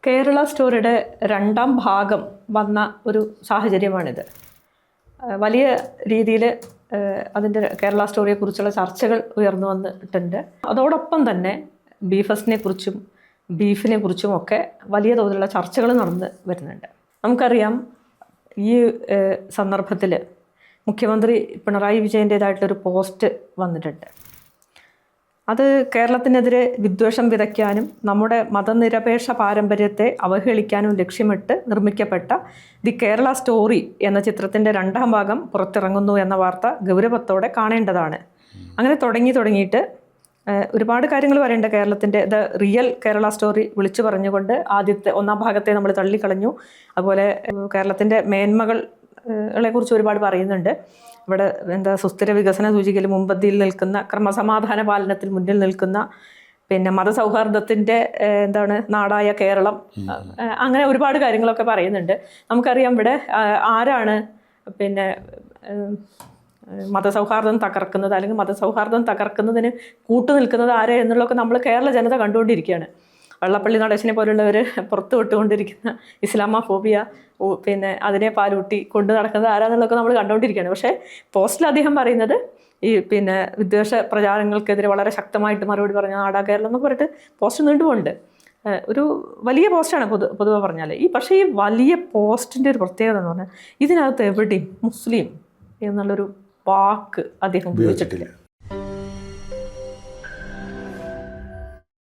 കേരള സ്റ്റോറിയുടെ രണ്ടാം ഭാഗം വന്ന ഒരു സാഹചര്യമാണിത്. വലിയ രീതിയിൽ അതിൻ്റെ കേരള സ്റ്റോറിയെക്കുറിച്ചുള്ള ചർച്ചകൾ ഉയർന്നു വന്നിട്ടുണ്ട്. അതോടൊപ്പം തന്നെ ബീഫസ്റ്റിനെ കുറിച്ചും ബീഫിനെ കുറിച്ചും ഒക്കെ വലിയ തോതിലുള്ള ചർച്ചകൾ നടന്ന് വരുന്നുണ്ട്. നമുക്കറിയാം, ഈ സന്ദർഭത്തിൽ മുഖ്യമന്ത്രി പിണറായി വിജയൻ്റേതായിട്ടൊരു പോസ്റ്റ് വന്നിട്ടുണ്ട്. അത് കേരളത്തിനെതിരെ വിദ്വേഷം വിതയ്ക്കാനും നമ്മുടെ മതനിരപേക്ഷ പാരമ്പര്യത്തെ അവഹേളിക്കാനും ലക്ഷ്യമിട്ട് നിർമ്മിക്കപ്പെട്ട ദി കേരള സ്റ്റോറി എന്ന ചിത്രത്തിൻ്റെ രണ്ടാം ഭാഗം പുറത്തിറങ്ങുന്നു എന്ന വാർത്ത ഗൗരവത്തോടെ കാണേണ്ടതാണ്. അങ്ങനെ തുടങ്ങിയിട്ട് ഒരുപാട് കാര്യങ്ങൾ പറയേണ്ട. കേരളത്തിൻ്റെ ദ റിയൽ കേരള സ്റ്റോറി വിളിച്ചു പറഞ്ഞുകൊണ്ട് ഒന്നാം ഭാഗത്തെ നമ്മൾ തള്ളിക്കളഞ്ഞു. അതുപോലെ കേരളത്തിൻ്റെ മേന്മകളെ കുറിച്ച് ഒരുപാട് പറയുന്നുണ്ട്. ഇവിടെ സുസ്ഥിര വികസന സൂചികയിൽ മുമ്പന്തിയിൽ നിൽക്കുന്ന, ക്രമസമാധാന പാലനത്തിൽ മുന്നിൽ നിൽക്കുന്ന, പിന്നെ മതസൗഹാർദ്ദത്തിൻ്റെ നാടായ കേരളം, അങ്ങനെ ഒരുപാട് കാര്യങ്ങളൊക്കെ പറയുന്നുണ്ട്. നമുക്കറിയാം, ഇവിടെ ആരാണ് പിന്നെ മതസൗഹാർദ്ദം തകർക്കുന്നത്, അല്ലെങ്കിൽ മതസൗഹാർദ്ദം തകർക്കുന്നതിന് കൂട്ടുനിൽക്കുന്നത് ആരെ എന്നുള്ളതൊക്കെ നമ്മൾ കേരള ജനത കണ്ടുകൊണ്ടിരിക്കുകയാണ്. വെള്ളപ്പള്ളി നടേശനെ പോലുള്ളവർ പുറത്തു വിട്ടുകൊണ്ടിരിക്കുന്ന ഇസ്ലാമോഫോബിയ, പിന്നെ അതിനെ പാലൂട്ടി കൊണ്ടു നടക്കുന്നത് ആരാന്നുള്ളതൊക്കെ നമ്മൾ കണ്ടുകൊണ്ടിരിക്കുകയാണ്. പക്ഷേ പോസ്റ്റിൽ അദ്ദേഹം പറയുന്നത് പിന്നെ വിദ്വേഷ പ്രചാരങ്ങൾക്കെതിരെ വളരെ ശക്തമായിട്ട് മറുപടി പറഞ്ഞ നാടാ കേരളം എന്നൊക്കെ പറഞ്ഞിട്ട് പോസ്റ്റ് നീണ്ടുപോകുന്നുണ്ട്. ഒരു വലിയ പോസ്റ്റാണ് പൊതുവെ പറഞ്ഞാൽ. പക്ഷേ ഈ വലിയ പോസ്റ്റിൻ്റെ ഒരു പ്രത്യേകത എന്ന് പറഞ്ഞാൽ ഇതിനകത്ത് എവിടെയും മുസ്ലിം എന്നുള്ളൊരു വാക്ക് അദ്ദേഹം ഉപയോഗിച്ചിട്ടില്ല.